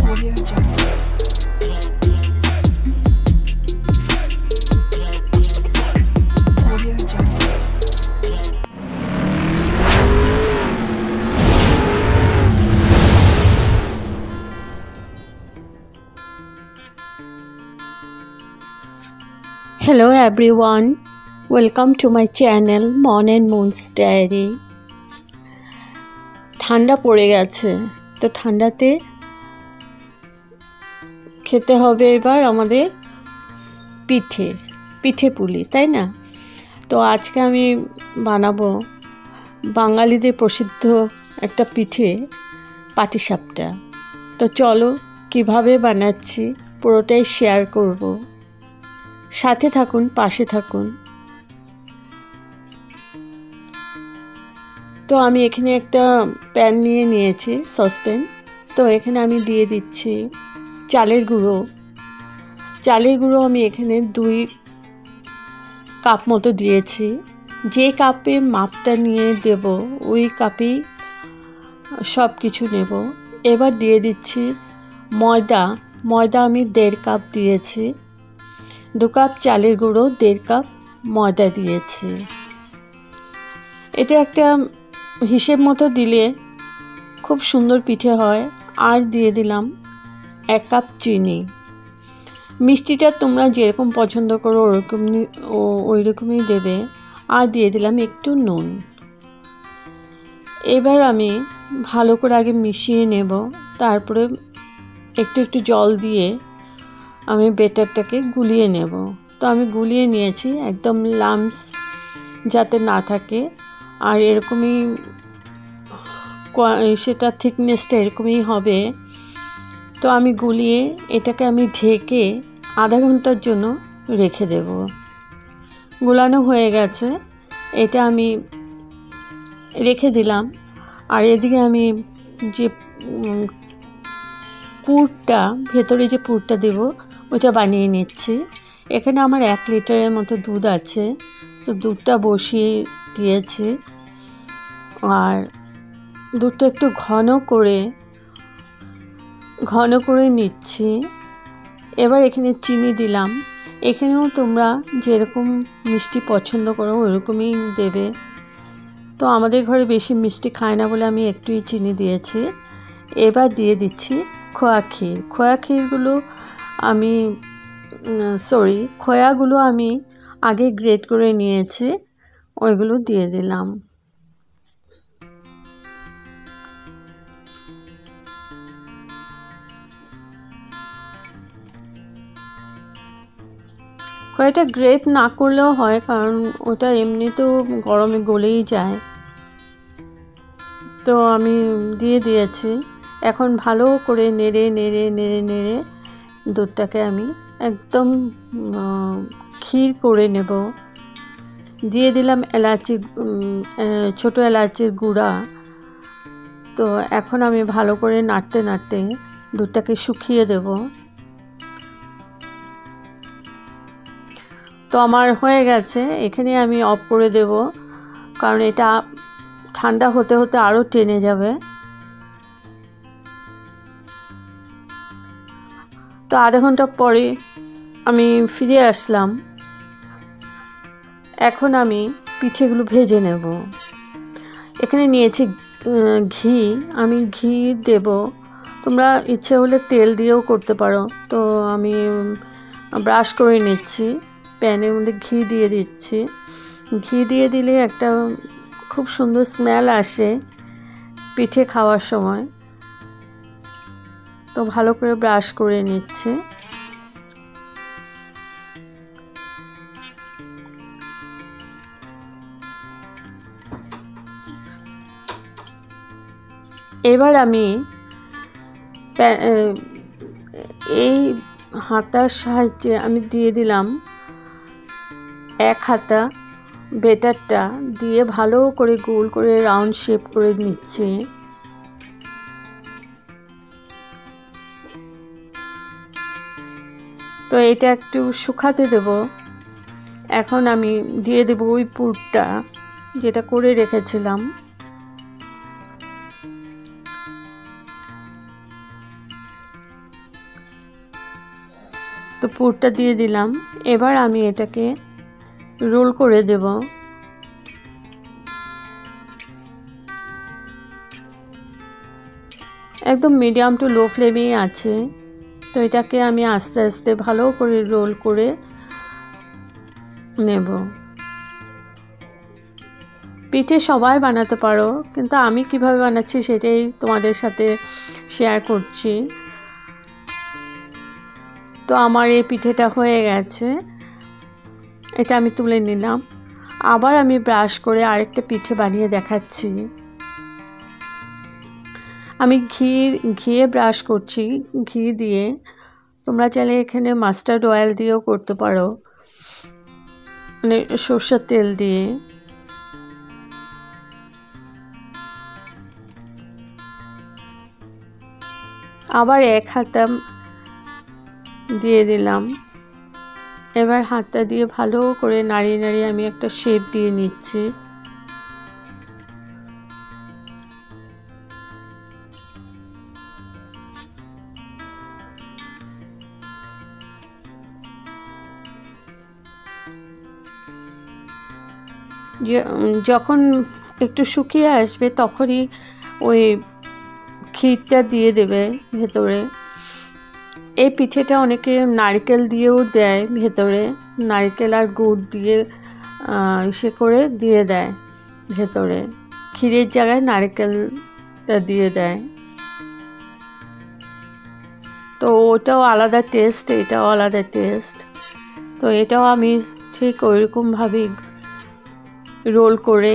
Audio Jungle. Audio Jungle. Hello everyone, welcome to my channel Mon and Moon's Diary. ঠান্ডা পড়ে গেছে, তো ঠান্ডাতে খেতে হবে এবার আমাদের পিঠে পুলি, তাই না? তো আজকে আমি বানাবো বাঙালিদের প্রসিদ্ধ একটা পিঠে, পাটিসাপটা। তো চলো কিভাবে বানাচ্ছি পুরোটাই শেয়ার করব, সাথে থাকুন, পাশে থাকুন। তো আমি এখানে একটা প্যান নিয়েছি, সসপ্যান। তো এখানে আমি দিয়ে দিচ্ছি চালের গুঁড়ো আমি এখানে 2 কাপ মতো দিয়েছি। যে কাপে মাপটা নিয়ে দেব ওই কাপেই সব কিছু নেব। এবার দিয়ে দিচ্ছি ময়দা আমি 1.5 কাপ দিয়েছি। 2 কাপ চালের গুঁড়ো, 1.5 কাপ ময়দা দিয়েছি। এটা একটা হিসেব মতো দিলে খুব সুন্দর পিঠে হয়। আর দিয়ে দিলাম 1 কাপ চিনি। মিষ্টিটা তোমরা যেরকম পছন্দ করো ওই রকমই দেবে। আর দিয়ে দিলাম একটু নুন। এবার আমি ভালো করে আগে মিশিয়ে নেব, তারপরে একটু জল দিয়ে আমি বেটারটাকে গুলিয়ে নেব। তো আমি গুলিয়ে নিয়েছি, একদম লাম্পস যাতে না থাকে। আর এরকমই সেটা থিকনেসটা এরকমই হবে। তো আমি গুলিয়ে এটাকে আমি ঢেকে আধা ঘন্টার জন্য রেখে দেব। গুলানো হয়ে গেছে, এটা আমি রেখে দিলাম। আর এদিকে আমি যে পুরটা, ভেতরে যে পুরটা দেব ওইটা বানিয়ে নিচ্ছি। এখানে আমার 1 লিটারের মতো দুধ আছে, তো দুধটা বসিয়ে দিয়েছি। আর দুধটা একটু ঘন করে নিচ্ছি। এবার এখানে চিনি দিলাম। এখানেও তোমরা যেরকম মিষ্টি পছন্দ করো ওরকমই দেবে। তো আমাদের ঘরে বেশি মিষ্টি খায় না বলে আমি একটুই চিনি দিয়েছি। এবার দিয়ে দিচ্ছি খোয়াগুলো আমি আগে গ্রেট করে নিয়েছি, ওইগুলো দিয়ে দিলাম। খোয়াটা গ্রেট না করলেও হয়, কারণ ওটা এমনিতেও গরমে গলেই যায়। তো আমি দিয়ে দিয়েছি। এখন ভালো করে নেড়ে দুধটাকে আমি একদম ক্ষীর করে নেব। দিয়ে দিলাম ছোট এলাচির গুঁড়া। তো এখন আমি ভালো করে নাড়তে দুধটাকে শুকিয়ে দেব। তো আমার হয়ে গেছে, এখানে আমি অফ করে দেব, কারণ এটা ঠান্ডা হতে আরও টেনে যাবে। তো আধা ঘন্টা পরে আমি ফিরে আসলাম। এখন আমি পিঠেগুলো ভেজে নেব। এখানে নিয়েছি ঘি, আমি ঘি দেব। তোমরা ইচ্ছে হলে তেল দিয়েও করতে পারো। তো আমি ব্রাশ করে নিচ্ছি, প্যানের মধ্যে ঘি দিয়ে দিচ্ছি। ঘি দিয়ে দিলে একটা খুব সুন্দর স্মেল আসে পিঠে খাওয়ার সময়। তো ভালো করে ব্রাশ করে নিচ্ছি। এবার আমি এই হাতার সাহায্যে আমি দিয়ে দিলাম 1 হাতা বেটারটা দিয়ে ভালো করে গোল করে রাউন্ড শেপ করে নিচ্ছি। তো এটা একটু শুকাতে দেব। এখন আমি দিয়ে দেব ওই পুরটা যেটা করে রেখেছিলাম। তো পুরটা দিয়ে দিলাম। এবার আমি এটাকে রোল করে দেব। একদম মিডিয়াম টু লো ফ্লেমেই আছে। তো এটাকে আমি আস্তে আস্তে ভালো করে রোল করে নেব। পিঠে সবাই বানাতে পারো, কিন্তু আমি কিভাবে বানাচ্ছি সেটাই তোমাদের সাথে শেয়ার করছি। তো আমার এই পিঠেটা হয়ে গেছে, এটা আমি তুলে নিলাম। আবার আমি ব্রাশ করে আরেকটা পিঠে বানিয়ে দেখাচ্ছি। আমি ঘিয়ে ব্রাশ করছি, ঘি দিয়ে। তোমরা চাইলে এখানে মাস্টার্ড অয়েল দিয়েও করতে পারো, মানে সরষের তেল দিয়ে। আবার এক হাতা দিয়ে দিলাম। এবার হাতটা দিয়ে ভালো করে নাড়িয়ে নাড়িয়ে আমি একটা শেপ দিয়ে নিচ্ছি। যখন একটু শুকিয়ে আসবে তখনই ওই ক্ষীরটা দিয়ে দেবে ভেতরে। এই পিঠেটা অনেকে নারকেল দিয়েও দেয় ভেতরে, নারকেল আর গুড় দিয়ে ইসে করে দিয়ে দেয় ভেতরে, ক্ষীরের জায়গায় নারকেলটা দিয়ে দেয়। তো ওটাও আলাদা টেস্ট, এটাও আলাদা টেস্ট। তো এটাও আমি ঠিক ওইরকমভাবেই রোল করে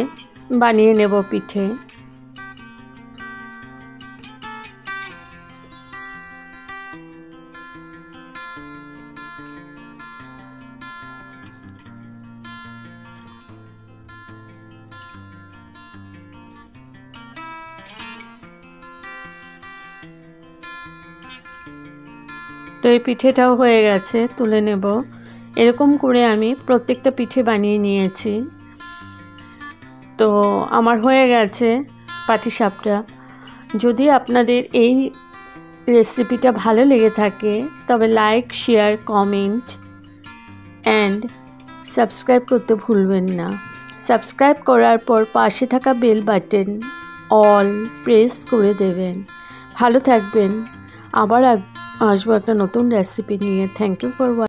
বানিয়ে নেব পিঠে। তো এই পিঠেটাও হয়ে গেছে, তুলে নেব। এরকম করে আমি প্রত্যেকটা পিঠে বানিয়ে নিয়েছি। তো আমার হয়ে গেছে পাটিসাপটা। যদি আপনাদের এই রেসিপিটা ভালো লেগে থাকে তবে like, share, comment and subscribe করতে ভুলবেন না। সাবস্ক্রাইব করার পর পাশে থাকা বেল বাটন অল প্রেস করে দেবেন। ভালো থাকবেন। আবার আসবো একটা নতুন রেসিপি নিয়ে। Thank you for watching.